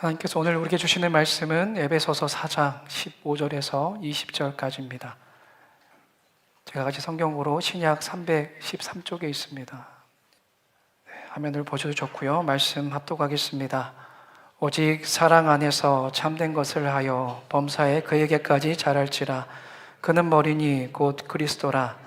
하나님께서 오늘 우리에게 주시는 말씀은 에베소서 4장 15절에서 20절까지입니다. 제가 같이 성경으로 신약 313쪽에 있습니다. 화면을 보셔도 좋고요. 말씀 합독하겠습니다. 오직 사랑 안에서 참된 것을 하여 범사에 그에게까지 자랄지라. 그는 머리니 곧 그리스도라.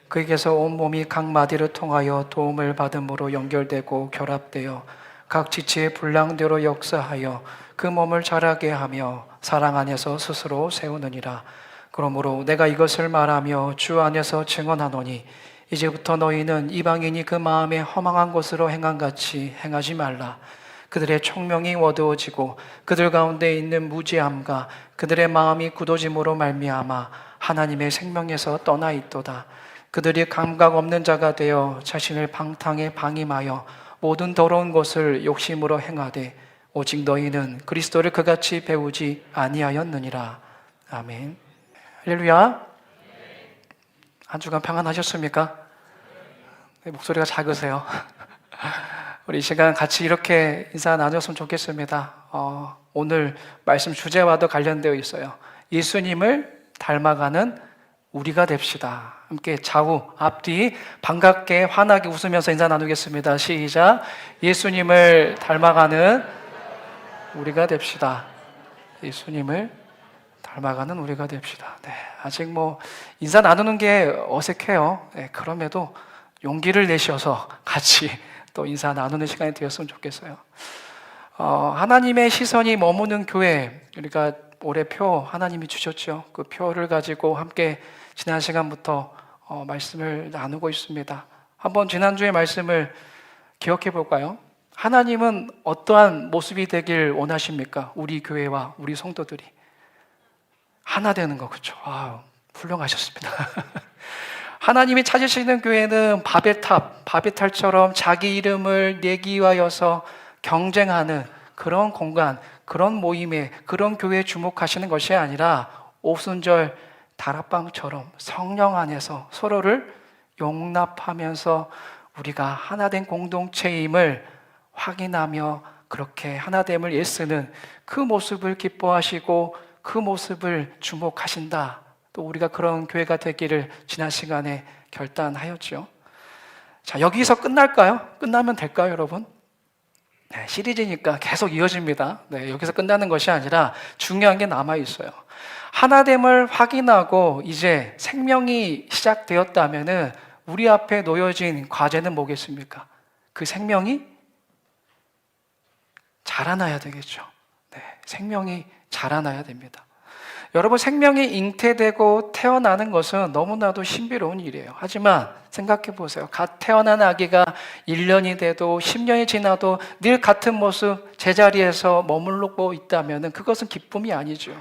그에게서 온 몸이 각 마디를 통하여 도움을 받음으로 연결되고 결합되어 각 지체의 분량대로 역사하여 그 몸을 자라게 하며 사랑 안에서 스스로 세우느니라. 그러므로 내가 이것을 말하며 주 안에서 증언하노니 이제부터 너희는 이방인이 그 마음에 허망한 것으로 행한같이 행하지 말라. 그들의 총명이 어두워지고 그들 가운데 있는 무지함과 그들의 마음이 굳어짐으로 말미암아 하나님의 생명에서 떠나 있도다. 그들이 감각 없는 자가 되어 자신을 방탕에 방임하여 모든 더러운 것을 욕심으로 행하되 오직 너희는 그리스도를 그같이 배우지 아니하였느니라. 아멘. 할렐루야. 한 주간 평안하셨습니까? 네, 목소리가 작으세요. 우리 이 시간 같이 이렇게 인사 나눴으면 좋겠습니다. 오늘 말씀 주제와도 관련되어 있어요. 예수님을 닮아가는 우리가 됩시다. 함께 좌우, 앞뒤 반갑게 환하게 웃으면서 인사 나누겠습니다. 시작. 예수님을 닮아가는 우리가 됩시다. 예수님을 닮아가는 우리가 됩시다. 네, 아직 인사 나누는 게 어색해요. 네, 그럼에도 용기를 내셔서 같이 또 인사 나누는 시간이 되었으면 좋겠어요. 하나님의 시선이 머무는 교회, 우리가 올해 표 하나님이 주셨죠. 그 표를 가지고 함께 지난 시간부터 말씀을 나누고 있습니다. 한번 지난주의 말씀을 기억해 볼까요? 하나님은 어떠한 모습이 되길 원하십니까? 우리 교회와 우리 성도들이 하나 되는 거, 그렇죠? 훌륭하셨습니다. 하나님이 찾으시는 교회는 바벨탑처럼 자기 이름을 내기위하여서 경쟁하는 그런 공간, 그런 모임에, 그런 교회에 주목하시는 것이 아니라 오순절 다락방처럼 성령 안에서 서로를 용납하면서 우리가 하나된 공동체임을 확인하며 그렇게 하나됨을 애쓰는 그 모습을 기뻐하시고 그 모습을 주목하신다. 또 우리가 그런 교회가 되기를 지난 시간에 결단하였죠. 자, 여기서 끝날까요? 끝나면 될까요, 여러분? 네, 시리즈니까 계속 이어집니다. 네, 여기서 끝나는 것이 아니라 중요한 게 남아있어요. 하나됨을 확인하고 이제 생명이 시작되었다면은 우리 앞에 놓여진 과제는 뭐겠습니까? 그 생명이 자라나야 되겠죠. 네, 생명이 자라나야 됩니다. 여러분, 생명이 잉태되고 태어나는 것은 너무나도 신비로운 일이에요. 하지만 생각해 보세요. 갓 태어난 아기가 1년이 돼도 10년이 지나도 늘 같은 모습 제자리에서 머물고 있다면 그것은 기쁨이 아니죠.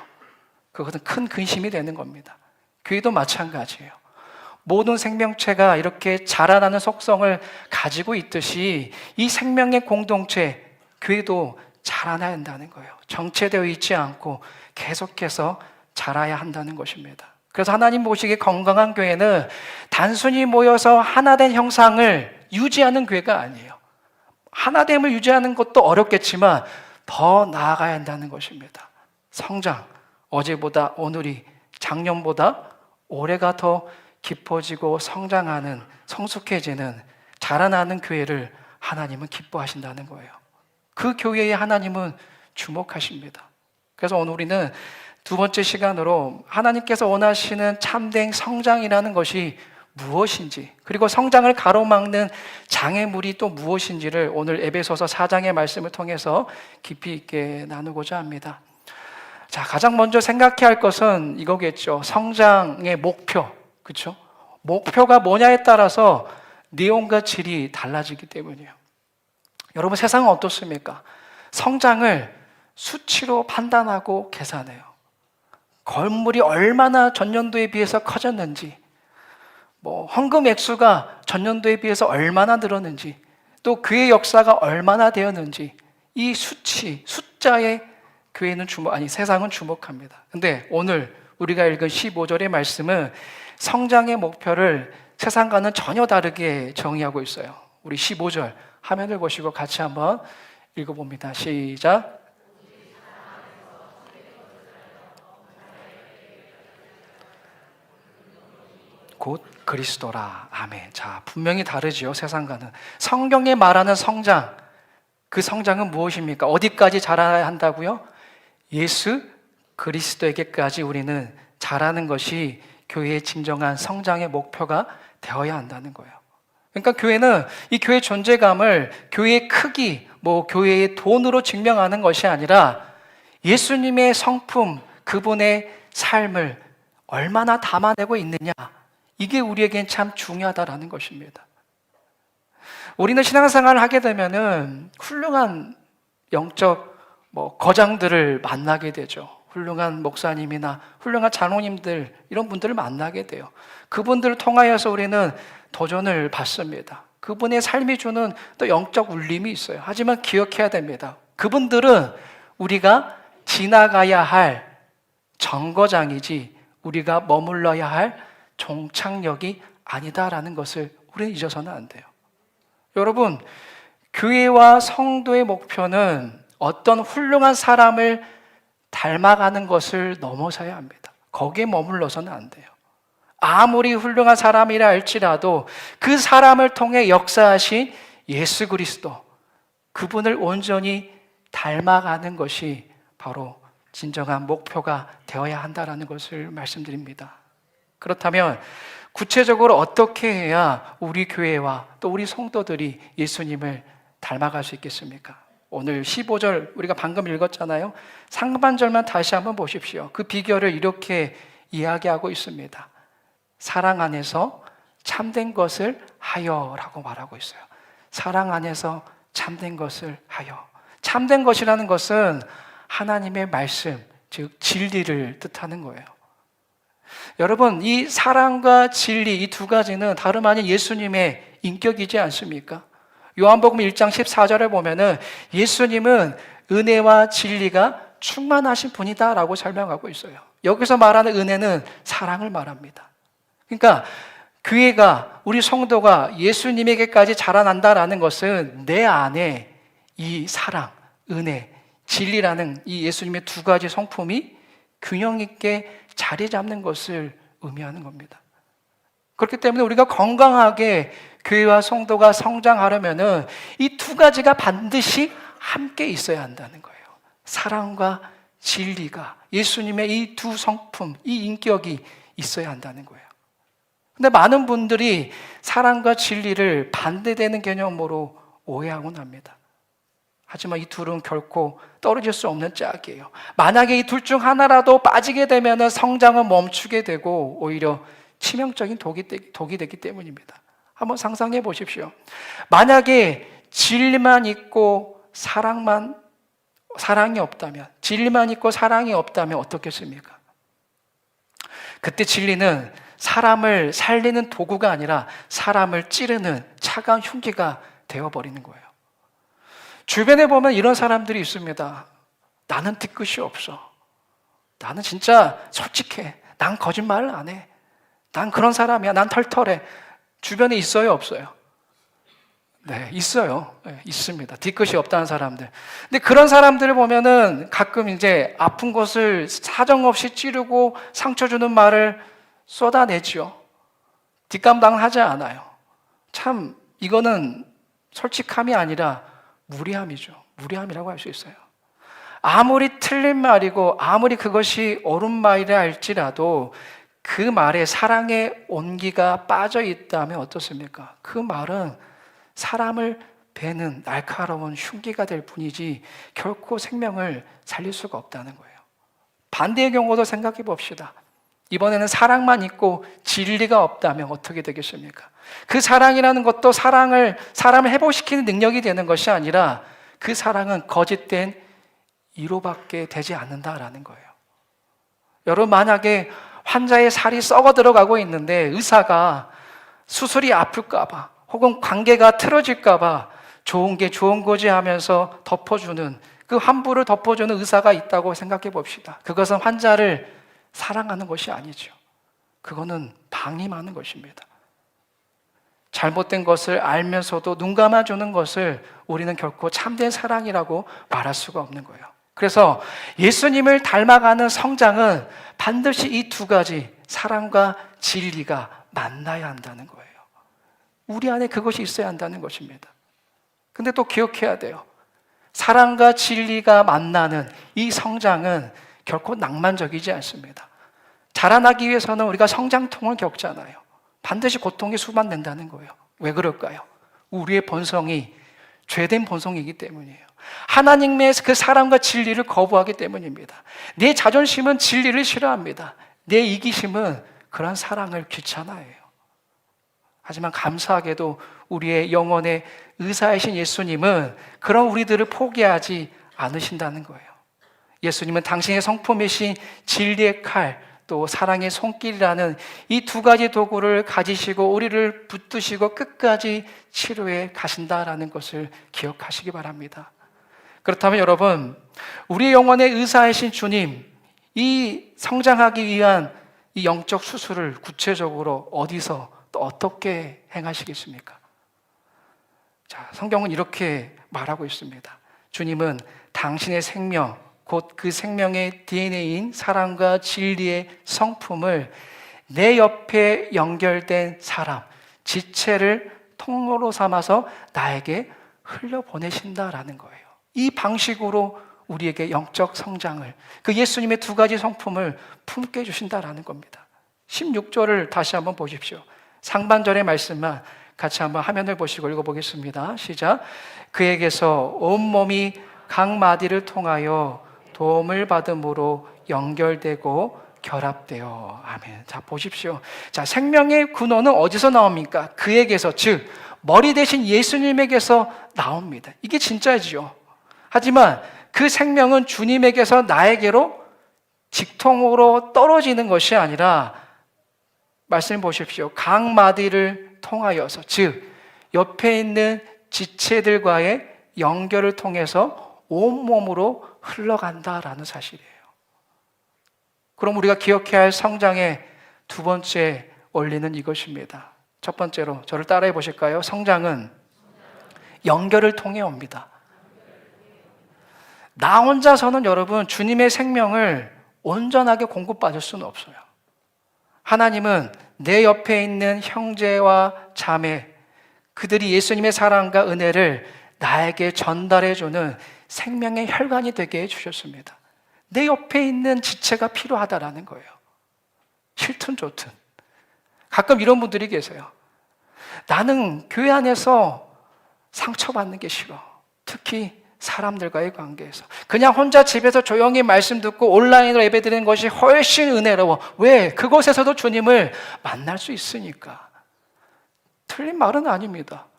그것은 큰 근심이 되는 겁니다. 교회도 마찬가지예요. 모든 생명체가 이렇게 자라나는 속성을 가지고 있듯이 이 생명의 공동체, 교회도 자라나야 한다는 거예요. 정체되어 있지 않고 계속해서 자라야 한다는 것입니다. 그래서 하나님 보시기에 건강한 교회는 단순히 모여서 하나된 형상을 유지하는 교회가 아니에요. 하나됨을 유지하는 것도 어렵겠지만 더 나아가야 한다는 것입니다. 성장, 어제보다 오늘이 작년보다 올해가 더 깊어지고 성장하는, 성숙해지는, 자라나는 교회를 하나님은 기뻐하신다는 거예요. 그 교회에 하나님은 주목하십니다. 그래서 오늘 우리는 두 번째 시간으로 하나님께서 원하시는 참된 성장이라는 것이 무엇인지, 그리고 성장을 가로막는 장애물이 또 무엇인지를 오늘 에베소서 4장의 말씀을 통해서 깊이 있게 나누고자 합니다. 자, 가장 먼저 생각해야 할 것은 이거겠죠. 성장의 목표, 그렇죠? 목표가 뭐냐에 따라서 내용과 질이 달라지기 때문이에요. 여러분, 세상은 어떻습니까? 성장을 수치로 판단하고 계산해요. 건물이 얼마나 전년도에 비해서 커졌는지, 헌금 액수가 전년도에 비해서 얼마나 늘었는지, 또 그의 역사가 얼마나 되었는지, 이 수치, 숫자에 세상은 주목합니다. 근데 오늘 우리가 읽은 15절의 말씀은 성장의 목표를 세상과는 전혀 다르게 정의하고 있어요. 우리 15절 화면을 보시고 같이 한번 읽어봅니다. 시작. 곧 그리스도라. 아멘. 자, 분명히 다르지요, 세상과는. 성경에 말하는 성장, 그 성장은 무엇입니까? 어디까지 자라야 한다고요? 예수 그리스도에게까지 우리는 자라는 것이 교회의 진정한 성장의 목표가 되어야 한다는 거예요. 그러니까 교회는 이 교회의 존재감을 교회의 크기, 교회의 돈으로 증명하는 것이 아니라 예수님의 성품, 그분의 삶을 얼마나 담아내고 있느냐, 이게 우리에겐 참 중요하다라는 것입니다. 우리는 신앙생활을 하게 되면은 훌륭한 영적 거장들을 만나게 되죠. 훌륭한 목사님이나 훌륭한 장로님들, 이런 분들을 만나게 돼요. 그분들을 통하여서 우리는 도전을 받습니다. 그분의 삶이 주는 또 영적 울림이 있어요. 하지만 기억해야 됩니다. 그분들은 우리가 지나가야 할 정거장이지 우리가 머물러야 할 종착역이 아니다라는 것을 우리는 잊어서는 안 돼요. 여러분, 교회와 성도의 목표는 어떤 훌륭한 사람을 닮아가는 것을 넘어서야 합니다. 거기에 머물러서는 안 돼요. 아무리 훌륭한 사람이라 할지라도 그 사람을 통해 역사하신 예수 그리스도, 그분을 온전히 닮아가는 것이 바로 진정한 목표가 되어야 한다는 것을 말씀드립니다. 그렇다면 구체적으로 어떻게 해야 우리 교회와 또 우리 성도들이 예수님을 닮아갈 수 있겠습니까? 오늘 15절 우리가 방금 읽었잖아요. 상반절만 다시 한번 보십시오. 그 비결을 이렇게 이야기하고 있습니다. 사랑 안에서 참된 것을 하여라고 말하고 있어요. 사랑 안에서 참된 것을 하여. 참된 것이라는 것은 하나님의 말씀, 즉 진리를 뜻하는 거예요. 여러분, 이 사랑과 진리, 이 두 가지는 다름 아닌 예수님의 인격이지 않습니까? 요한복음 1장 14절에 보면은 예수님은 은혜와 진리가 충만하신 분이다라고 설명하고 있어요. 여기서 말하는 은혜는 사랑을 말합니다. 그러니까 교회가, 우리 성도가 예수님에게까지 자라난다라는 것은 내 안에 이 사랑, 은혜, 진리라는 이 예수님의 두 가지 성품이 균형 있게 자리 잡는 것을 의미하는 겁니다. 그렇기 때문에 우리가 건강하게 교회와 성도가 성장하려면은 이 두 가지가 반드시 함께 있어야 한다는 거예요. 사랑과 진리가, 예수님의 이 두 성품, 이 인격이 있어야 한다는 거예요. 근데 많은 분들이 사랑과 진리를 반대되는 개념으로 오해하곤 합니다. 하지만 이 둘은 결코 떨어질 수 없는 짝이에요. 만약에 이 둘 중 하나라도 빠지게 되면 성장은 멈추게 되고 오히려 치명적인 독이 되기 때문입니다. 한번 상상해 보십시오. 만약에 진리만 있고 사랑이 없다면, 진리만 있고 사랑이 없다면 어떻겠습니까? 그때 진리는 사람을 살리는 도구가 아니라 사람을 찌르는 차가운 흉기가 되어버리는 거예요. 주변에 보면 이런 사람들이 있습니다. 나는 뒤끝이 없어. 나는 진짜 솔직해. 난 거짓말을 안 해. 난 그런 사람이야. 난 털털해. 주변에 있어요, 없어요? 네, 있어요. 네, 있습니다. 뒤끝이 없다는 사람들. 근데 그런 사람들을 보면은 가끔 이제 아픈 것을 사정없이 찌르고 상처 주는 말을 쏟아내죠. 뒷감당하지 않아요. 참, 이거는 솔직함이 아니라 무례함이죠. 무례함이라고 할 수 있어요. 아무리 틀린 말이고 아무리 그것이 옳은 말이라 할지라도 그 말에 사랑의 온기가 빠져 있다면 어떻습니까? 그 말은 사람을 베는 날카로운 흉기가 될 뿐이지 결코 생명을 살릴 수가 없다는 거예요. 반대의 경우도 생각해 봅시다. 이번에는 사랑만 있고 진리가 없다면 어떻게 되겠습니까? 그 사랑이라는 것도 사람을 회복시키는 능력이 되는 것이 아니라 그 사랑은 거짓된 위로밖에 되지 않는다라는 거예요. 여러분, 만약에 환자의 살이 썩어 들어가고 있는데 의사가 수술이 아플까봐 혹은 관계가 틀어질까봐 좋은 게 좋은 거지 하면서 덮어주는, 그 환부를 덮어주는 의사가 있다고 생각해 봅시다. 그것은 환자를 사랑하는 것이 아니죠. 그거는 방임하는 것입니다. 잘못된 것을 알면서도 눈 감아주는 것을 우리는 결코 참된 사랑이라고 말할 수가 없는 거예요. 그래서 예수님을 닮아가는 성장은 반드시 이 두 가지, 사랑과 진리가 만나야 한다는 거예요. 우리 안에 그것이 있어야 한다는 것입니다. 근데 또 기억해야 돼요. 사랑과 진리가 만나는 이 성장은 결코 낭만적이지 않습니다. 자라나기 위해서는 우리가 성장통을 겪잖아요. 반드시 고통이 수반된다는 거예요. 왜 그럴까요? 우리의 본성이 죄된 본성이기 때문이에요. 하나님의 그 사랑과 진리를 거부하기 때문입니다. 내 자존심은 진리를 싫어합니다. 내 이기심은 그런 사랑을 귀찮아해요. 하지만 감사하게도 우리의 영혼의 의사이신 예수님은 그런 우리들을 포기하지 않으신다는 거예요. 예수님은 당신의 성품이신 진리의 칼, 또 사랑의 손길이라는 이 두 가지 도구를 가지시고 우리를 붙드시고 끝까지 치료해 가신다라는 것을 기억하시기 바랍니다. 그렇다면 여러분, 우리 영혼의 의사이신 주님, 이 성장하기 위한 이 영적 수술을 구체적으로 어디서 또 어떻게 행하시겠습니까? 자, 성경은 이렇게 말하고 있습니다. 주님은 당신의 생명, 곧 그 생명의 DNA인 사랑과 진리의 성품을 내 옆에 연결된 사람, 지체를 통로로 삼아서 나에게 흘려보내신다라는 거예요. 이 방식으로 우리에게 영적 성장을, 그 예수님의 두 가지 성품을 품게 해주신다라는 겁니다. 16절을 다시 한번 보십시오. 상반절의 말씀만 같이 한번 화면을 보시고 읽어보겠습니다. 시작. 그에게서 온몸이 각 마디를 통하여 도움을 받음으로 연결되고 결합되어. 아멘. 자, 보십시오. 자, 생명의 근원은 어디서 나옵니까? 그에게서, 즉 머리 대신 예수님에게서 나옵니다. 이게 진짜지요. 하지만 그 생명은 주님에게서 나에게로 직통으로 떨어지는 것이 아니라, 말씀 보십시오. 각 마디를 통하여서, 즉 옆에 있는 지체들과의 연결을 통해서 온몸으로 흘러간다라는 사실이에요. 그럼 우리가 기억해야 할 성장의 두 번째 원리는 이것입니다. 첫 번째로 저를 따라해 보실까요? 성장은 연결을 통해 옵니다. 나 혼자서는 여러분 주님의 생명을 온전하게 공급받을 수는 없어요. 하나님은 내 옆에 있는 형제와 자매, 그들이 예수님의 사랑과 은혜를 나에게 전달해주는 생명의 혈관이 되게 해주셨습니다. 내 옆에 있는 지체가 필요하다라는 거예요. 싫든 좋든. 가끔 이런 분들이 계세요. 나는 교회 안에서 상처받는 게 싫어. 특히 사람들과의 관계에서. 그냥 혼자 집에서 조용히 말씀 듣고 온라인으로 예배드리는 것이 훨씬 은혜로워. 왜? 그곳에서도 주님을 만날 수 있으니까. 틀린 말은 아닙니다.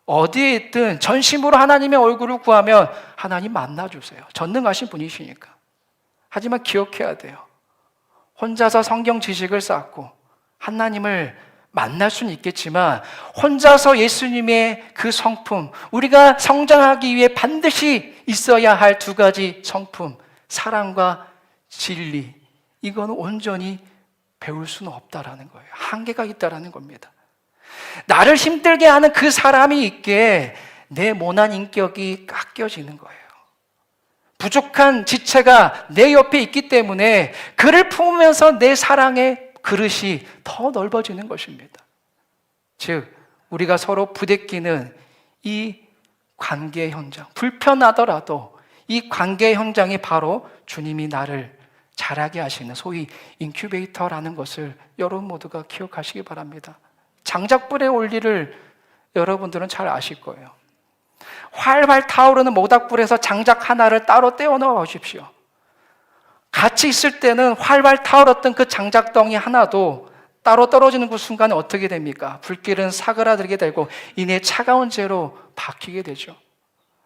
어디에 있든 전심으로 하나님의 얼굴을 구하면 하나님 만나주세요. 전능하신 분이시니까. 하지만 기억해야 돼요. 혼자서 성경 지식을 쌓고 하나님을 만날 수는 있겠지만 혼자서 예수님의 그 성품, 우리가 성장하기 위해 반드시 있어야 할 두 가지 성품, 사랑과 진리, 이거는 온전히 배울 수는 없다라는 거예요. 한계가 있다라는 겁니다. 나를 힘들게 하는 그 사람이 있기에 내 모난 인격이 깎여지는 거예요. 부족한 지체가 내 옆에 있기 때문에 그를 품으면서 내 사랑의 그릇이 더 넓어지는 것입니다. 즉, 우리가 서로 부대끼는 이 관계 현장, 불편하더라도 이 관계 현장이 바로 주님이 나를 자라게 하시는 소위 인큐베이터라는 것을 여러분 모두가 기억하시기 바랍니다. 장작불의 원리를 여러분들은 잘 아실 거예요. 활활 타오르는 모닥불에서 장작 하나를 따로 떼어 넣어 보십시오. 같이 있을 때는 활활 타오르던 그 장작덩이 하나도 따로 떨어지는 그 순간에 어떻게 됩니까? 불길은 사그라들게 되고 이내 차가운 재로 바뀌게 되죠.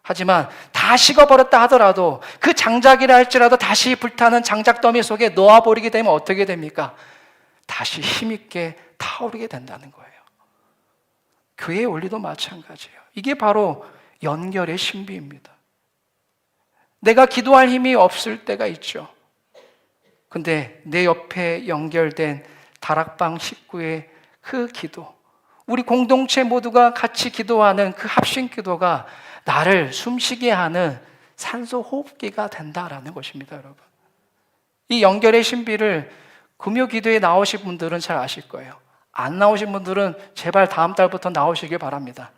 하지만 다 식어버렸다 하더라도 그 장작이라 할지라도 다시 불타는 장작더미 속에 놓아버리게 되면 어떻게 됩니까? 다시 힘있게 타오르게 된다는 거예요. 교회의 원리도 마찬가지예요. 이게 바로 연결의 신비입니다. 내가 기도할 힘이 없을 때가 있죠. 근데 내 옆에 연결된 다락방 식구의 그 기도, 우리 공동체 모두가 같이 기도하는 그 합심 기도가 나를 숨쉬게 하는 산소 호흡기가 된다라는 것입니다, 여러분. 이 연결의 신비를 금요 기도에 나오신 분들은 잘 아실 거예요. 안 나오신 분들은 제발 다음 달부터 나오시길 바랍니다.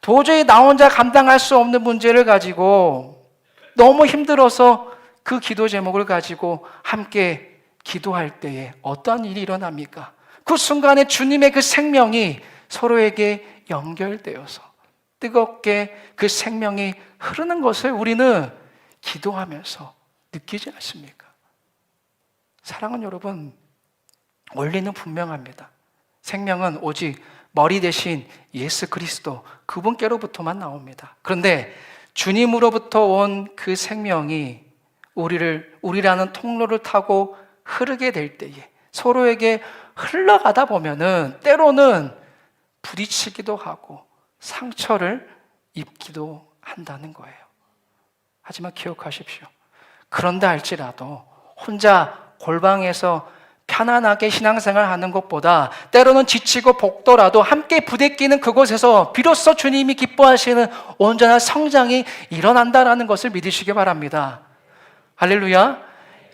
도저히 나 혼자 감당할 수 없는 문제를 가지고 너무 힘들어서 그 기도 제목을 가지고 함께 기도할 때에 어떠한 일이 일어납니까? 그 순간에 주님의 그 생명이 서로에게 연결되어서 뜨겁게 그 생명이 흐르는 것을 우리는 기도하면서 느끼지 않습니까? 사랑하는 여러분, 원리는 분명합니다. 생명은 오직 머리 대신 예수 그리스도 그분께로부터만 나옵니다. 그런데 주님으로부터 온 그 생명이 우리라는 통로를 타고 흐르게 될 때에 서로에게 흘러가다 보면은 때로는 부딪히기도 하고 상처를 입기도 한다는 거예요. 하지만 기억하십시오. 그런다 할지라도 혼자 골방에서 편안하게 신앙생활 하는 것보다 때로는 지치고 볶더라도 함께 부대끼는 그곳에서 비로소 주님이 기뻐하시는 온전한 성장이 일어난다는 것을 믿으시기 바랍니다. 할렐루야.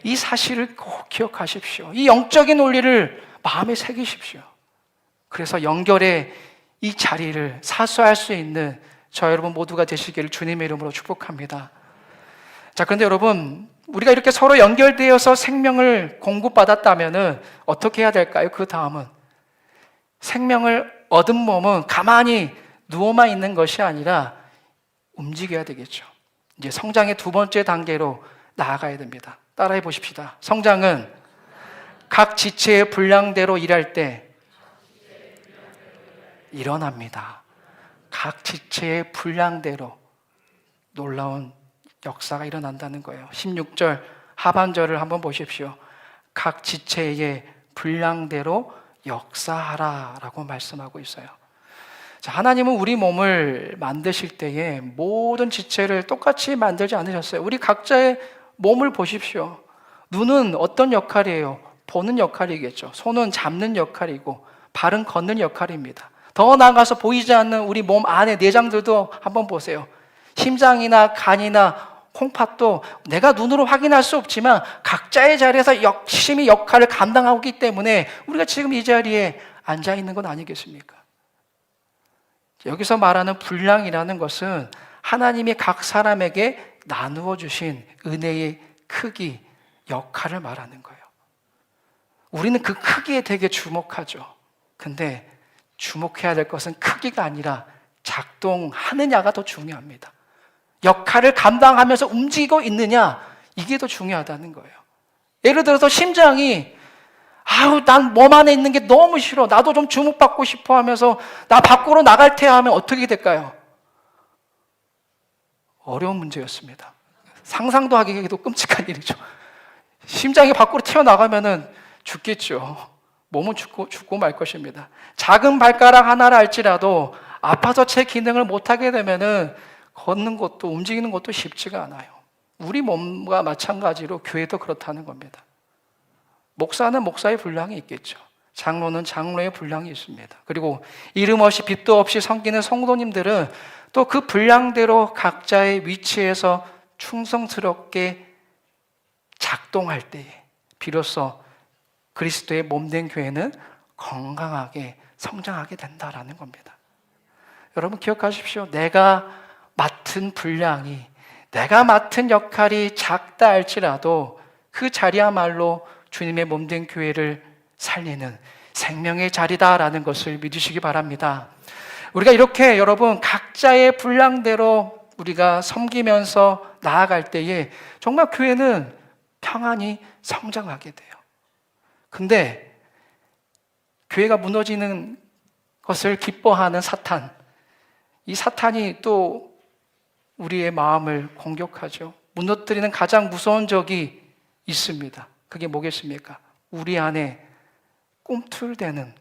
이 사실을 꼭 기억하십시오. 이 영적인 원리를 마음에 새기십시오. 그래서 연결의 이 자리를 사수할 수 있는 저 여러분 모두가 되시기를 주님의 이름으로 축복합니다. 자, 그런데 여러분, 우리가 이렇게 서로 연결되어서 생명을 공급받았다면 어떻게 해야 될까요? 그 다음은 생명을 얻은 몸은 가만히 누워만 있는 것이 아니라 움직여야 되겠죠. 이제 성장의 두 번째 단계로 나아가야 됩니다. 따라해 보십시다. 성장은 각 지체의 분량대로 일할 때 일어납니다. 각 지체의 분량대로 놀라운 역사가 일어난다는 거예요. 16절 하반절을 한번 보십시오. 각 지체의 분량대로 역사하라 라고 말씀하고 있어요. 자, 하나님은 우리 몸을 만드실 때에 모든 지체를 똑같이 만들지 않으셨어요. 우리 각자의 몸을 보십시오. 눈은 어떤 역할이에요? 보는 역할이겠죠. 손은 잡는 역할이고 발은 걷는 역할입니다. 더 나아가서 보이지 않는 우리 몸 안의 내장들도 한번 보세요. 심장이나 간이나 콩팥도 내가 눈으로 확인할 수 없지만 각자의 자리에서 열심히 역할을 감당하고 있기 때문에 우리가 지금 이 자리에 앉아 있는 건 아니겠습니까? 여기서 말하는 분량이라는 것은 하나님이 각 사람에게 나누어 주신 은혜의 크기, 역할을 말하는 거예요. 우리는 그 크기에 되게 주목하죠. 근데 주목해야 될 것은 크기가 아니라 작동하느냐가 더 중요합니다. 역할을 감당하면서 움직이고 있느냐, 이게 더 중요하다는 거예요. 예를 들어서 심장이 난 몸 안에 있는 게 너무 싫어, 나도 좀 주목받고 싶어 하면서 나 밖으로 나갈 테야 하면 어떻게 될까요? 어려운 문제였습니다. 상상도 하기에도 끔찍한 일이죠. 심장이 밖으로 튀어나가면은 죽겠죠. 몸은 죽고 말 것입니다. 작은 발가락 하나를 할지라도 아파서 제 기능을 못하게 되면은 걷는 것도 움직이는 것도 쉽지가 않아요. 우리 몸과 마찬가지로 교회도 그렇다는 겁니다. 목사는 목사의 분량이 있겠죠. 장로는 장로의 분량이 있습니다. 그리고 이름 없이 빚도 없이 섬기는 성도님들은 또 그 분량대로 각자의 위치에서 충성스럽게 작동할 때에 비로소 그리스도의 몸된 교회는 건강하게 성장하게 된다라는 겁니다. 여러분 기억하십시오. 내가 맡은 분량이, 내가 맡은 역할이 작다 할지라도 그 자리야말로 주님의 몸된 교회를 살리는 생명의 자리다라는 것을 믿으시기 바랍니다. 우리가 이렇게 여러분 각자의 분량대로 우리가 섬기면서 나아갈 때에 정말 교회는 평안히 성장하게 돼요. 근데 교회가 무너지는 것을 기뻐하는 사탄, 이 사탄이 또 우리의 마음을 공격하죠. 무너뜨리는 가장 무서운 적이 있습니다. 그게 뭐겠습니까? 우리 안에 꿈틀대는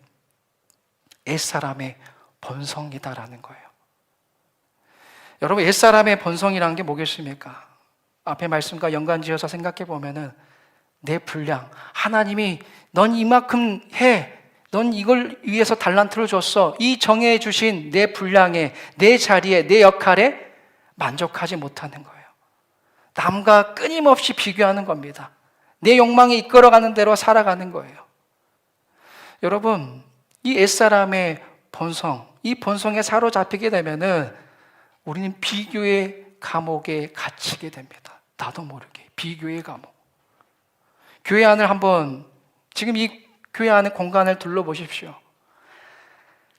옛사람의 본성이다라는 거예요. 여러분, 옛사람의 본성이라는 게 뭐겠습니까? 앞에 말씀과 연관지어서 생각해 보면은 내 분량, 하나님이 넌 이만큼 해, 넌 이걸 위해서 달란트를 줬어, 이 정해 주신 내 분량에, 내 자리에, 내 역할에 만족하지 못하는 거예요. 남과 끊임없이 비교하는 겁니다. 내 욕망이 이끌어가는 대로 살아가는 거예요. 여러분, 이 옛사람의 본성, 이 본성에 사로잡히게 되면은 우리는 비교의 감옥에 갇히게 됩니다. 나도 모르게 비교의 감옥. 교회 안을 한번, 지금 이 교회 안의 공간을 둘러보십시오.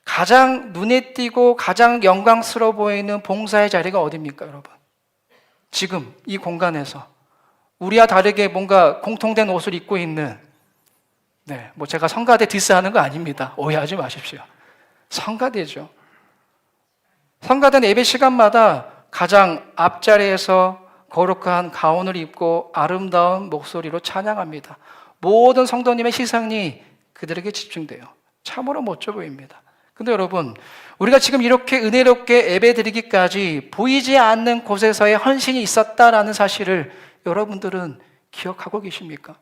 가장 눈에 띄고 가장 영광스러워 보이는 봉사의 자리가 어디입니까, 여러분? 지금 이 공간에서 우리와 다르게 뭔가 공통된 옷을 입고 있는, 뭐 제가 성가대 디스하는 거 아닙니다. 오해하지 마십시오. 성가대죠. 성가대는 예배 시간마다 가장 앞자리에서 거룩한 가운을 입고 아름다운 목소리로 찬양합니다. 모든 성도님의 시선이 그들에게 집중돼요. 참으로 멋져 보입니다. 근데 여러분, 우리가 지금 이렇게 은혜롭게 예배드리기까지 보이지 않는 곳에서의 헌신이 있었다라는 사실을 여러분들은 기억하고 계십니까?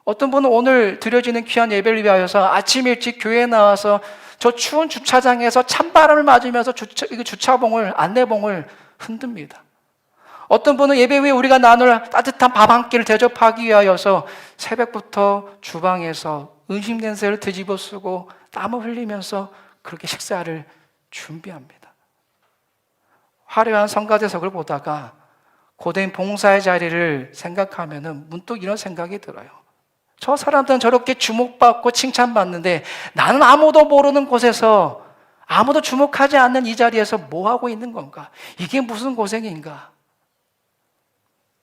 어떤 분은 오늘 드려지는 귀한 예배를 위하여서 아침 일찍 교회에 나와서 저 추운 주차장에서 찬바람을 맞으면서 주차봉을, 안내봉을 흔듭니다. 어떤 분은 예배 후에 우리가 나눌 따뜻한 밥 한 끼를 대접하기 위하여서 새벽부터 주방에서 음식 냄새를 뒤집어 쓰고 땀을 흘리면서 그렇게 식사를 준비합니다. 화려한 성가대석을 보다가 고된 봉사의 자리를 생각하면 문득 이런 생각이 들어요. 저 사람들은 저렇게 주목받고 칭찬받는데 나는 아무도 모르는 곳에서, 아무도 주목하지 않는 이 자리에서 뭐 하고 있는 건가? 이게 무슨 고생인가?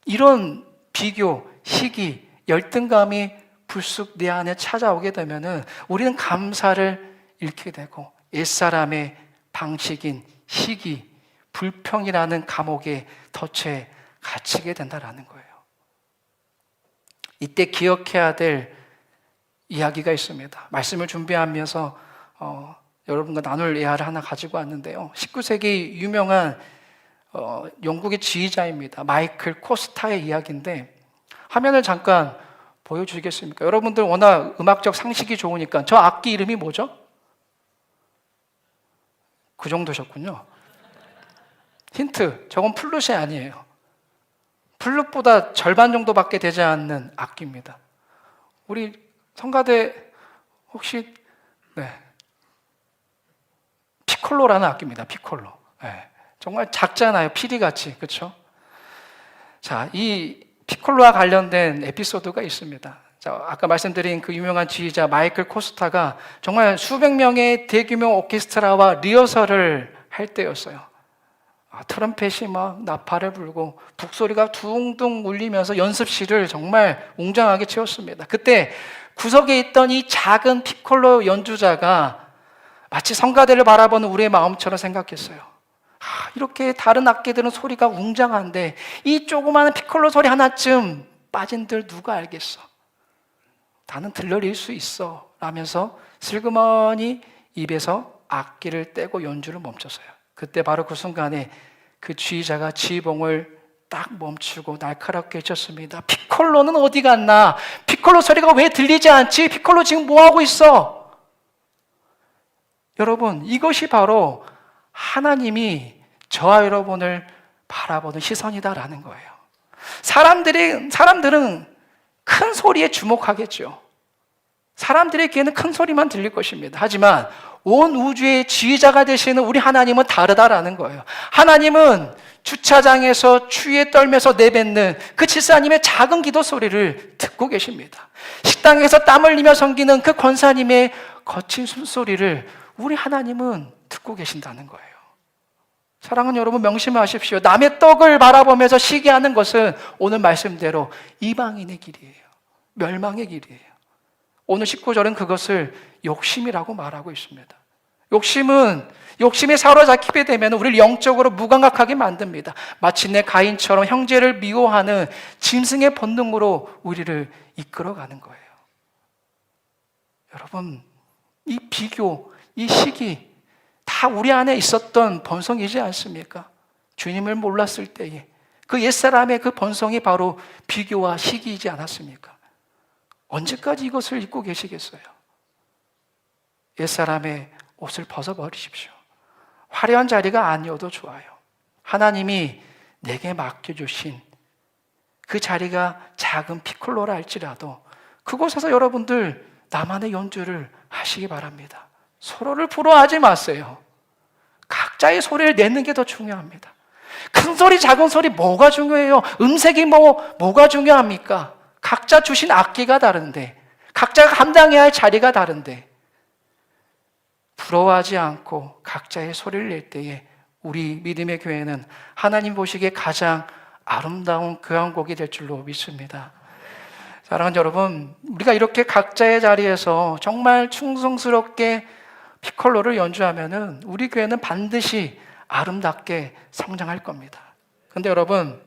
이런 비교, 시기, 열등감이 불쑥 내 안에 찾아오게 되면은 우리는 감사를 잃게 되고 옛사람의 방식인 시기, 불평이라는 감옥에 덫에 갇히게 된다라는 거예요. 이때 기억해야 될 이야기가 있습니다. 말씀을 준비하면서 여러분과 나눌 예화를 하나 가지고 왔는데요. 19세기 유명한 영국의 지휘자입니다. 마이클 코스타의 이야기인데, 화면을 잠깐 보여주시겠습니까? 여러분들 워낙 음악적 상식이 좋으니까 저 악기 이름이 뭐죠? 그 정도셨군요. 힌트, 저건 플룻이 아니에요. 플룻보다 절반 정도밖에 되지 않는 악기입니다. 우리 성가대 혹시 피콜로라는 악기입니다. 피콜로. 정말 작잖아요. 피리같이, 그렇죠? 자, 이 피콜로와 관련된 에피소드가 있습니다. 자, 아까 말씀드린 그 유명한 지휘자 마이클 코스타가 정말 수백 명의 대규모 오케스트라와 리허설을 할 때였어요. 트럼펫이 막 나팔을 불고 북소리가 둥둥 울리면서 연습실을 정말 웅장하게 채웠습니다. 그때 구석에 있던 이 작은 피콜로 연주자가 마치 성가대를 바라보는 우리의 마음처럼 생각했어요. 이렇게 다른 악기들은 소리가 웅장한데 이 조그마한 피콜로 소리 하나쯤 빠진들 누가 알겠어? 나는 들려릴 수 있어 라면서 슬그머니 입에서 악기를 떼고 연주를 멈췄어요. 그때 바로 그 순간에 그 지휘자가 지휘봉을 딱 멈추고 날카롭게 외쳤습니다. 피콜로는 어디 갔나? 피콜로 소리가 왜 들리지 않지? 피콜로 지금 뭐 하고 있어? 여러분, 이것이 바로 하나님이 저와 여러분을 바라보는 시선이다라는 거예요. 사람들은 큰 소리에 주목하겠죠. 사람들의 귀에는 큰 소리만 들릴 것입니다. 하지만 온 우주의 지휘자가 되시는 우리 하나님은 다르다라는 거예요. 하나님은 주차장에서 추위에 떨면서 내뱉는 그 집사님의 작은 기도 소리를 듣고 계십니다. 식당에서 땀 흘리며 섬기는 그 권사님의 거친 숨소리를 우리 하나님은 듣고 계신다는 거예요. 사랑하는 여러분, 명심하십시오. 남의 떡을 바라보면서 시기하는 것은 오늘 말씀대로 이방인의 길이에요. 멸망의 길이에요. 오늘 19절은 그것을 욕심이라고 말하고 있습니다. 욕심에 사로잡히게 되면 우리를 영적으로 무감각하게 만듭니다. 마침내 가인처럼 형제를 미워하는 짐승의 본능으로 우리를 이끌어가는 거예요. 여러분, 이 비교, 이 시기 다 우리 안에 있었던 본성이지 않습니까? 주님을 몰랐을 때에 그 옛사람의 그 본성이 바로 비교와 시기이지 않았습니까? 언제까지 이것을 입고 계시겠어요? 옛사람의 옷을 벗어버리십시오. 화려한 자리가 아니어도 좋아요. 하나님이 내게 맡겨주신 그 자리가 작은 피콜로라 할지라도 그곳에서 여러분들 나만의 연주를 하시기 바랍니다. 서로를 부러워하지 마세요. 각자의 소리를 내는 게 더 중요합니다. 큰 소리, 작은 소리 뭐가 중요해요? 음색이 뭐가 중요합니까? 각자 주신 악기가 다른데, 각자가 감당해야 할 자리가 다른데, 부러워하지 않고 각자의 소리를 낼 때에 우리 믿음의 교회는 하나님 보시기에 가장 아름다운 교향곡이 될 줄로 믿습니다. 사랑하는 여러분, 우리가 이렇게 각자의 자리에서 정말 충성스럽게 피콜로를 연주하면은 우리 교회는 반드시 아름답게 성장할 겁니다. 그런데 여러분,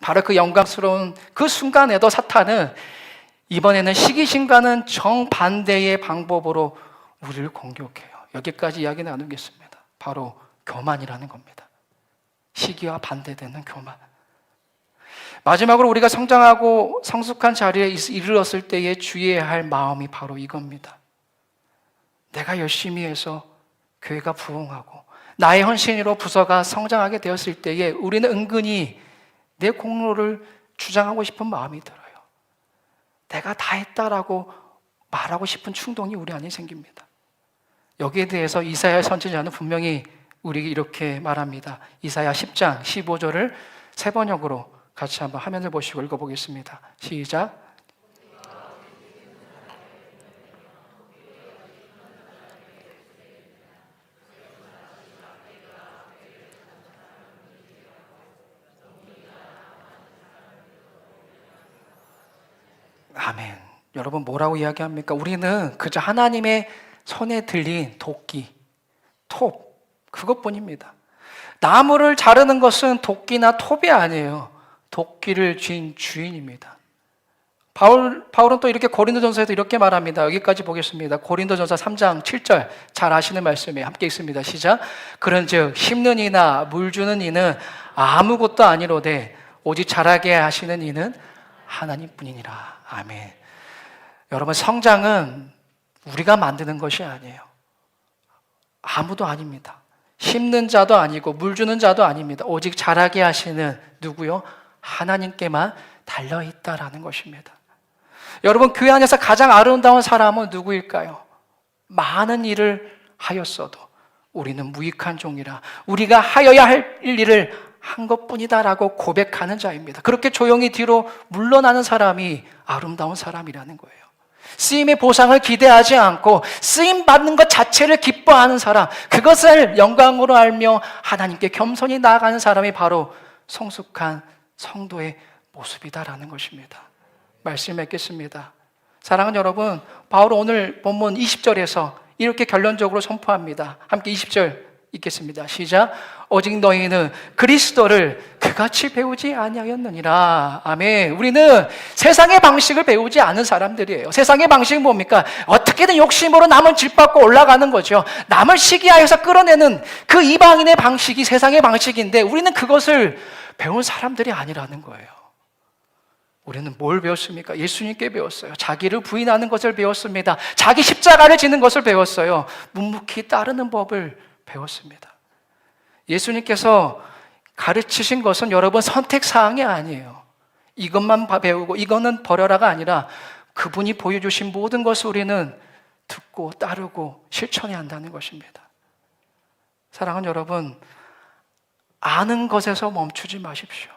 바로 그 영광스러운 그 순간에도 사탄은 이번에는 시기심과는 정반대의 방법으로 우리를 공격해요. 여기까지 이야기 나누겠습니다. 바로 교만이라는 겁니다. 시기와 반대되는 교만. 마지막으로 우리가 성장하고 성숙한 자리에 이르렀을 때에 주의해야 할 마음이 바로 이겁니다. 내가 열심히 해서 교회가 부흥하고 나의 헌신으로 부서가 성장하게 되었을 때에 우리는 은근히 내 공로를 주장하고 싶은 마음이 들어요. 내가 다 했다라고 말하고 싶은 충동이 우리 안에 생깁니다. 여기에 대해서 이사야 선지자는 분명히 우리에게 이렇게 말합니다. 이사야 10장 15절을 세 번역으로 같이 한번 화면을 보시고 읽어보겠습니다. 시작. 아멘. 여러분 뭐라고 이야기합니까? 우리는 그저 하나님의 손에 들린 도끼, 톱, 그것뿐입니다. 나무를 자르는 것은 도끼나 톱이 아니에요. 도끼를 쥔 주인입니다. 바울은 또 이렇게 고린도전서에도 이렇게 말합니다. 여기까지 보겠습니다. 고린도전서 3장 7절 잘 아시는 말씀에 함께 있습니다. 시작. 그런즉 심는 이나 물 주는 이는 아무것도 아니로되 오직 자라게 하시는 이는 하나님뿐이니라. 아멘. 여러분, 성장은 우리가 만드는 것이 아니에요. 아무도 아닙니다. 심는 자도 아니고 물 주는 자도 아닙니다. 오직 자라게 하시는 누구요? 하나님께만 달려있다라는 것입니다. 여러분, 교회 안에서 가장 아름다운 사람은 누구일까요? 많은 일을 하였어도 우리는 무익한 종이라 우리가 하여야 할 일을 한 것뿐이다라고 고백하는 자입니다. 그렇게 조용히 뒤로 물러나는 사람이 아름다운 사람이라는 거예요. 쓰임의 보상을 기대하지 않고 쓰임 받는 것 자체를 기뻐하는 사람, 그것을 영광으로 알며 하나님께 겸손히 나아가는 사람이 바로 성숙한 성도의 모습이다라는 것입니다. 말씀 맺겠습니다. 사랑하는 여러분, 바울은 오늘 본문 20절에서 이렇게 결론적으로 선포합니다. 함께 20절 읽겠습니다. 시작. 오직 너희는 그리스도를 그같이 배우지 아니하였느니라. 아멘. 우리는 세상의 방식을 배우지 않은 사람들이에요. 세상의 방식은 뭡니까? 어떻게든 욕심으로 남을 짓밟고 올라가는 거죠. 남을 시기하여서 끌어내는 그 이방인의 방식이 세상의 방식인데 우리는 그것을 배운 사람들이 아니라는 거예요. 우리는 뭘 배웠습니까? 예수님께 배웠어요. 자기를 부인하는 것을 배웠습니다. 자기 십자가를 지는 것을 배웠어요. 묵묵히 따르는 법을 배웠습니다. 예수님께서 가르치신 것은 여러분 선택사항이 아니에요. 이것만 배우고 이거는 버려라가 아니라 그분이 보여주신 모든 것을 우리는 듣고 따르고 실천해야 한다는 것입니다. 사랑하는 여러분, 아는 것에서 멈추지 마십시오.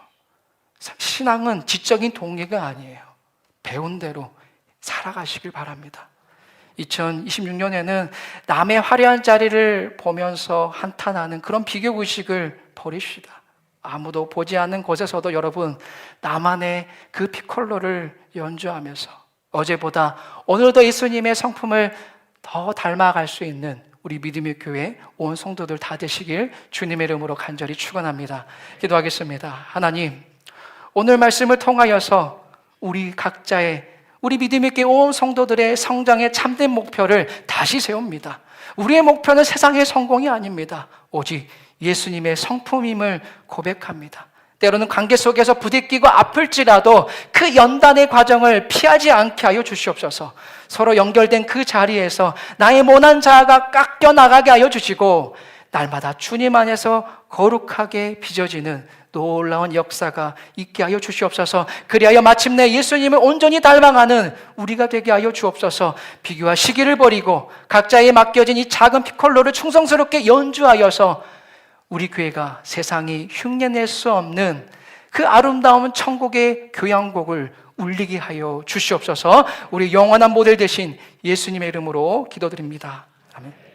신앙은 지적인 동기가 아니에요. 배운 대로 살아가시길 바랍니다. 2026년에는 남의 화려한 자리를 보면서 한탄하는 그런 비교의식을 버리시다. 아무도 보지 않는 곳에서도 여러분 나만의 그 피콜로를 연주하면서 어제보다 오늘도 예수님의 성품을 더 닮아갈 수 있는 우리 믿음의 교회 온 성도들 다 되시길 주님의 이름으로 간절히 축원합니다. 기도하겠습니다. 하나님, 오늘 말씀을 통하여서 우리 각자의 우리 믿음의 교회 온 성도들의 성장의 참된 목표를 다시 세웁니다. 우리의 목표는 세상의 성공이 아닙니다. 오직 예수님의 성품임을 고백합니다. 때로는 관계 속에서 부딪히고 아플지라도 그 연단의 과정을 피하지 않게 하여 주시옵소서. 서로 연결된 그 자리에서 나의 모난 자아가 깎여 나가게 하여 주시고 날마다 주님 안에서 거룩하게 빚어지는 놀라운 역사가 있게 하여 주시옵소서. 그리하여 마침내 예수님을 온전히 닮아가는 우리가 되게 하여 주옵소서. 비교와 시기를 버리고 각자에 맡겨진 이 작은 피콜로를 충성스럽게 연주하여서 우리 교회가 세상이 흉내낼 수 없는 그 아름다운 천국의 교향곡을 울리게 하여 주시옵소서. 우리 영원한 모델 되신 예수님의 이름으로 기도드립니다. 아멘.